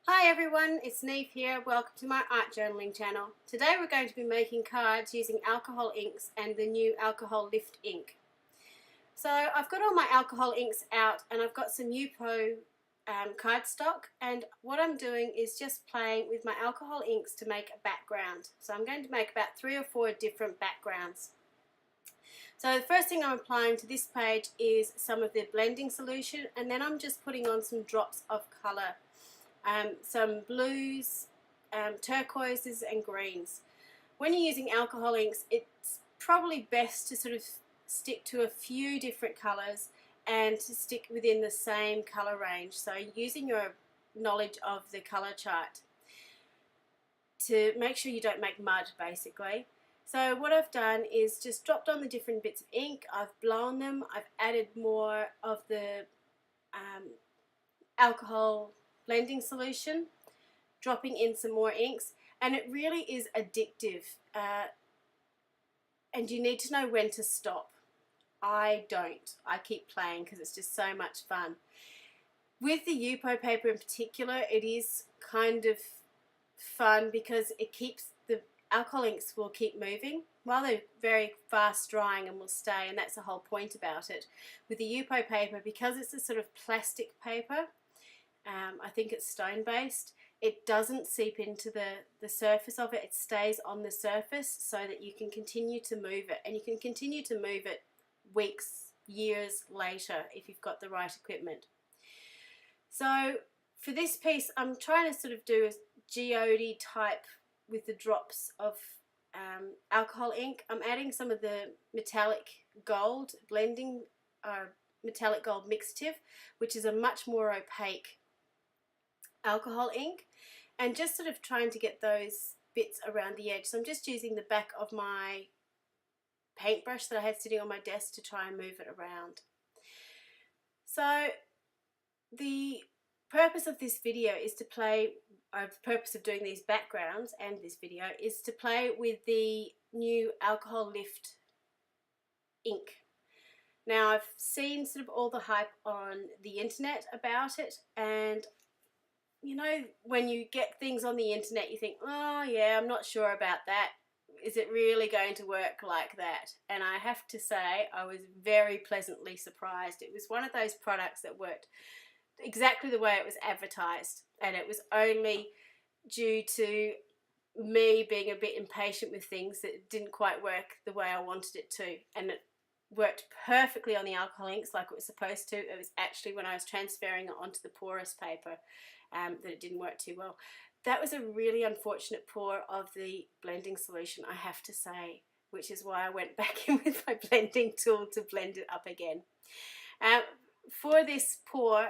Hi everyone, it's Niamh here. Welcome to my art journaling channel. Today we're going to be making cards using alcohol inks and the new alcohol lift ink. So I've got all my alcohol inks out and I've got some Yupo cardstock, and what I'm doing is just playing with my alcohol inks to make a background. So I'm going to make about 3 or 4 different backgrounds. So the first thing I'm applying to this page is some of the blending solution, and then I'm just putting on some drops of colour. Some blues, turquoises and greens. When you're using alcohol inks, it's probably best to sort of stick to a few different colours and to stick within the same colour range. So using your knowledge of the colour chart to make sure you don't make mud, basically. So what I've done is just dropped on the different bits of ink, I've blown them, I've added more of the alcohol blending solution, dropping in some more inks, and it really is addictive, and you need to know when to stop. I don't. I keep playing because it's just so much fun. With the Yupo paper in particular, it is kind of fun because it keeps the alcohol inks will keep moving while they're very fast drying and will stay, and that's the whole point about it. With the Yupo paper, because it's a sort of plastic paper, I think it's stone based, it doesn't seep into the surface of it. It stays on the surface so that you can continue to move it, and you can continue to move it weeks, years later if you've got the right equipment. So for this piece I'm trying to sort of do a geode type with the drops of alcohol ink. I'm adding some of the metallic gold blending, metallic gold mixative, which is a much more opaque alcohol ink, and just sort of trying to get those bits around the edge. So I'm just using the back of my paintbrush that I had sitting on my desk to try and move it around. So the purpose of this video is to play, the purpose of doing these backgrounds and this video is to play with the new alcohol lift ink. Now I've seen sort of all the hype on the internet about it, and you know, when you get things on the internet you think, oh yeah, I'm not sure about that. Is it really going to work like that? And I have to say I was very pleasantly surprised. It was one of those products that worked exactly the way it was advertised, and it was only due to me being a bit impatient with things that didn't quite work the way I wanted it to, and it worked perfectly on the alcohol inks like it was supposed to. It was actually when I was transferring it onto the porous paper that it didn't work too well. That was a really unfortunate pour of the blending solution, I have to say, which is why I went back in with my blending tool to blend it up again. For this pour,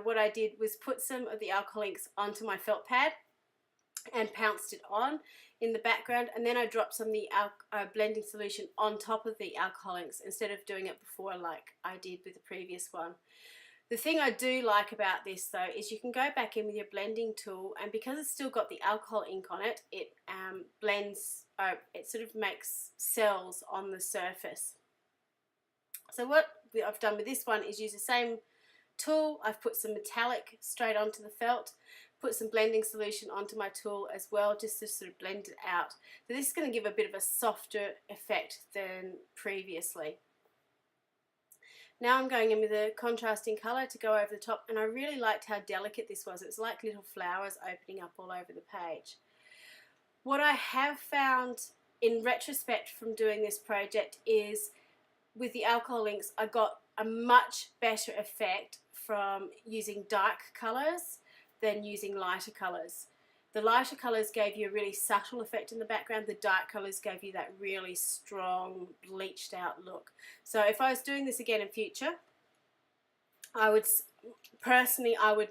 what I did was put some of the alcohol inks onto my felt pad and pounced it on in the background, and then I dropped some of the blending solution on top of the alcohol inks instead of doing it before like I did with the previous one. The thing I do like about this though is you can go back in with your blending tool, and because it's still got the alcohol ink on it, it blends, it sort of makes cells on the surface. So what I've done with this one is use the same tool. I've put some metallic straight onto the felt, put some blending solution onto my tool as well, just to sort of blend it out. So this is going to give a bit of a softer effect than previously. Now I'm going in with a contrasting colour to go over the top, and I really liked how delicate this was. It was like little flowers opening up all over the page. What I have found in retrospect from doing this project is with the alcohol inks I got a much better effect from using dark colours than using lighter colours. The lighter colours gave you a really subtle effect in the background. The dark colours gave you that really strong, bleached out look. So if I was doing this again in future, I would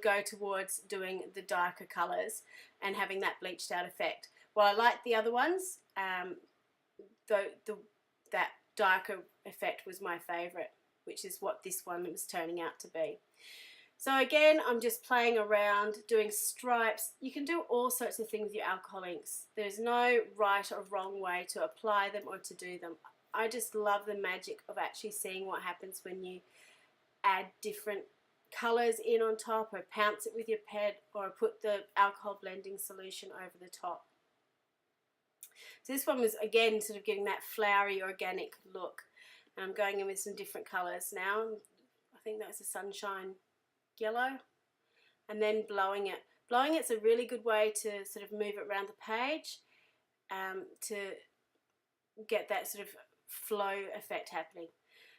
go towards doing the darker colours and having that bleached out effect. While I like the other ones, that darker effect was my favourite, which is what this one was turning out to be. So again, I'm just playing around, doing stripes. You can do all sorts of things with your alcohol inks. There's no right or wrong way to apply them or to do them. I just love the magic of actually seeing what happens when you add different colours in on top, or pounce it with your pen, or put the alcohol blending solution over the top. So this one was, again, sort of getting that flowery organic look. And I'm going in with some different colours now. I think that's a sunshine yellow. And then blowing it. Blowing it's a really good way to sort of move it around the page to get that sort of flow effect happening.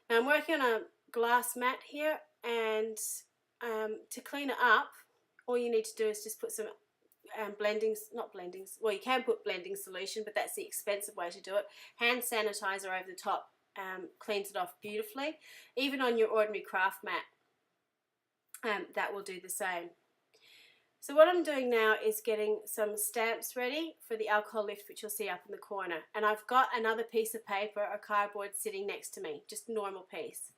Now I'm working on a glass mat here, and to clean it up, all you need to do is just put some well, you can put blending solution, but that's the expensive way to do it. Hand sanitizer over the top cleans it off beautifully. Even on your ordinary craft mat, that will do the same. So what I'm doing now is getting some stamps ready for the alcohol lift, which you'll see up in the corner. And I've got another piece of paper or cardboard sitting next to me, just a normal piece.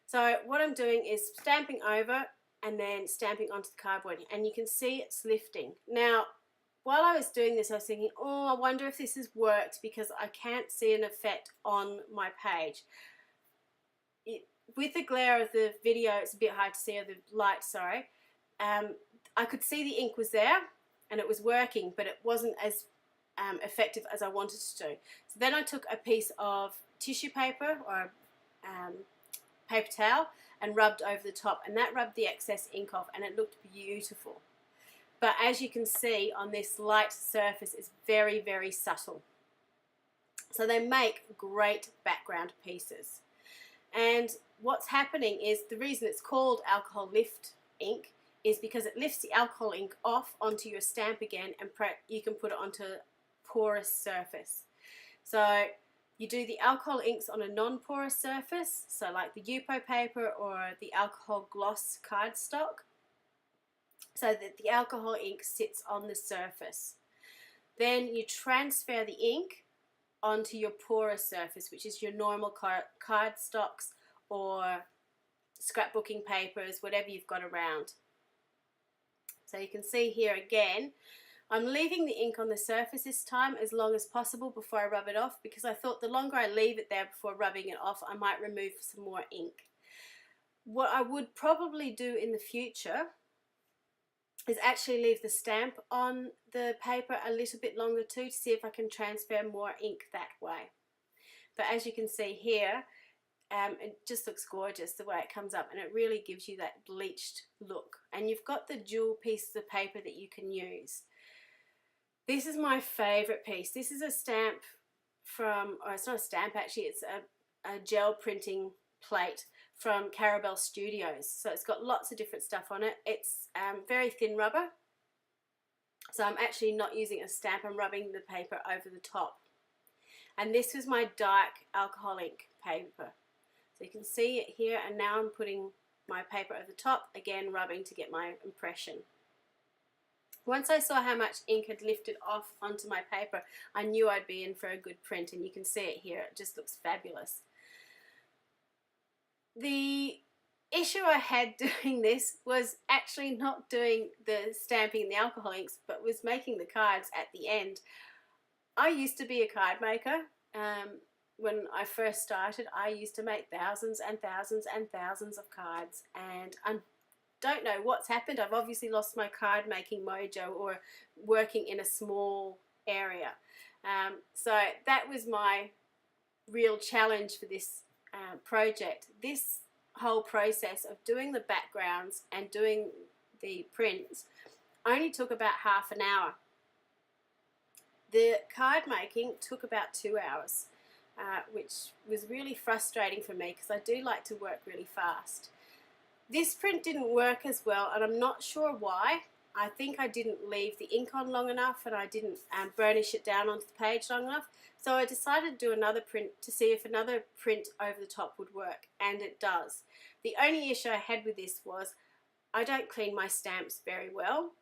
So what I'm doing is stamping over and then stamping onto the cardboard, and you can see it's lifting. Now, while I was doing this, I was thinking, oh, I wonder if this has worked, because I can't see an effect on my page. With the glare of the video, it's a bit hard to see, or the light, sorry. I could see the ink was there and it was working, but it wasn't as effective as I wanted to do. So then I took a piece of tissue paper or paper towel and rubbed over the top, and that rubbed the excess ink off, and it looked beautiful. But as you can see on this light surface, it's very, very subtle. So they make great background pieces. And what's happening is, the reason it's called alcohol lift ink is because it lifts the alcohol ink off onto your stamp again, and you can put it onto a porous surface. So you do the alcohol inks on a non-porous surface, so like the Yupo paper or the alcohol gloss cardstock, so that the alcohol ink sits on the surface. Then you transfer the ink onto your porous surface, which is your normal cardstocks or scrapbooking papers, whatever you've got around. So you can see here again, I'm leaving the ink on the surface this time as long as possible before I rub it off, because I thought the longer I leave it there before rubbing it off, I might remove some more ink. What I would probably do in the future is actually leave the stamp on the paper a little bit longer too, to see if I can transfer more ink that way. But as you can see here, it just looks gorgeous the way it comes up, and it really gives you that bleached look. And you've got the dual pieces of paper that you can use. This is my favourite piece. This is a stamp from, or it's not a stamp actually, it's a gel printing plate from Carabel Studios. So it's got lots of different stuff on it. It's very thin rubber. So I'm actually not using a stamp, I'm rubbing the paper over the top. And this was my dark alcohol ink paper. So you can see it here, and now I'm putting my paper over the top, again rubbing to get my impression. Once I saw how much ink had lifted off onto my paper, I knew I'd be in for a good print, and you can see it here, it just looks fabulous. The issue I had doing this was actually not doing the stamping and the alcohol inks, but was making the cards at the end. I used to be a card maker. When I first started, I used to make thousands and thousands and thousands of cards, and I don't know what's happened. I've obviously lost my card making mojo, or working in a small area. So that was my real challenge for this project. This whole process of doing the backgrounds and doing the prints only took about half an hour. The card making took about 2 hours. Which was really frustrating for me, because I do like to work really fast. This print didn't work as well, and I'm not sure why. I think I didn't leave the ink on long enough, and I didn't burnish it down onto the page long enough. So I decided to do another print to see if another print over the top would work, and it does. The only issue I had with this was I don't clean my stamps very well.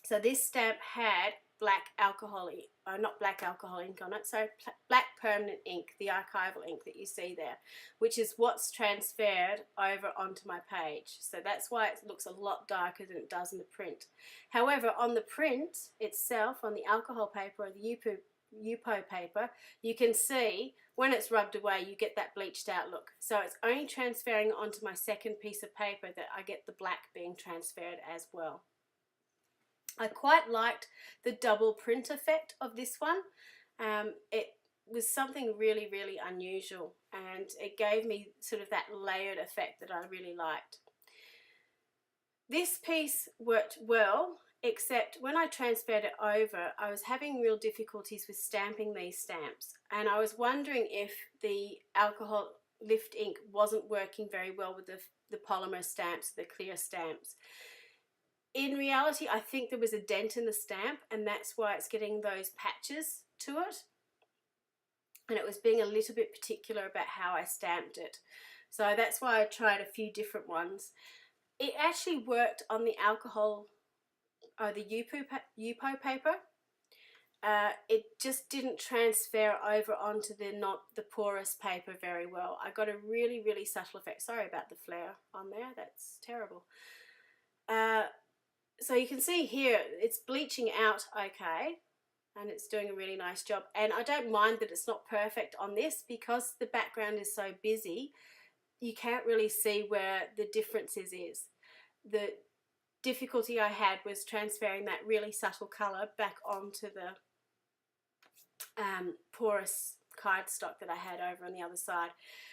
So this stamp had black alcohol ink, not black alcohol ink on it, so black permanent ink, the archival ink that you see there, which is what's transferred over onto my page. So that's why it looks a lot darker than it does in the print. However, on the print itself, on the alcohol paper or the Yupo Yupo paper, you can see when it's rubbed away, you get that bleached out look. So it's only transferring onto my second piece of paper that I get the black being transferred as well. I quite liked the double print effect of this one. It was something really, really unusual, and it gave me sort of that layered effect that I really liked. This piece worked well, except when I transferred it over, I was having real difficulties with stamping these stamps, and I was wondering if the alcohol lift ink wasn't working very well with the polymer stamps, the clear stamps. In reality, I think there was a dent in the stamp, and that's why it's getting those patches to it. And it was being a little bit particular about how I stamped it. So that's why I tried a few different ones. It actually worked on the alcohol, the Yupo paper. It just didn't transfer over onto the porous paper very well. I got a really, really subtle effect. Sorry about the flare on there. That's terrible. So you can see here, it's bleaching out okay, and it's doing a really nice job. And I don't mind that it's not perfect on this, because the background is so busy, you can't really see where the differences is. The difficulty I had was transferring that really subtle colour back onto the porous cardstock that I had over on the other side,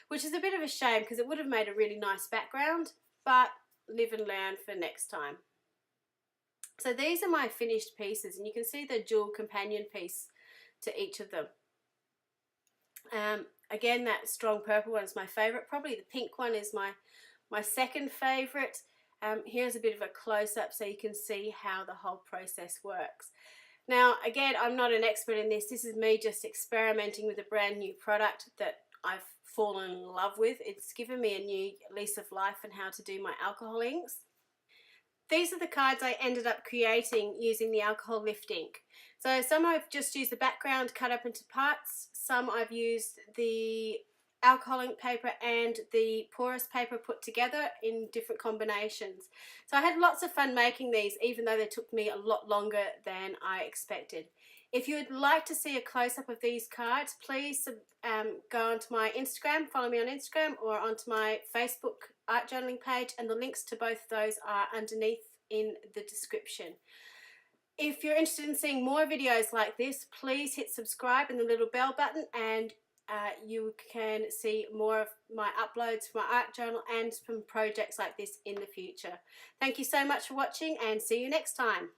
which is a bit of a shame, because it would have made a really nice background, but live and learn for next time. So these are my finished pieces, and you can see the dual companion piece to each of them. Again, that strong purple one is my favourite. Probably the pink one is my second favourite. Here's a bit of a close-up so you can see how the whole process works. Now, again, I'm not an expert in this. This is me just experimenting with a brand new product that I've fallen in love with. It's given me a new lease of life on how to do my alcohol inks. These are the cards I ended up creating using the alcohol lift ink. So some I've just used the background cut up into parts, some I've used the alcohol ink paper and the porous paper put together in different combinations. So I had lots of fun making these, even though they took me a lot longer than I expected. If you would like to see a close-up of these cards, please go onto my Instagram, follow me on Instagram, or onto my Facebook art journaling page, and the links to both of those are underneath in the description. If you're interested in seeing more videos like this, please hit subscribe and the little bell button, and you can see more of my uploads from my art journal and from projects like this in the future. Thank you so much for watching, and see you next time.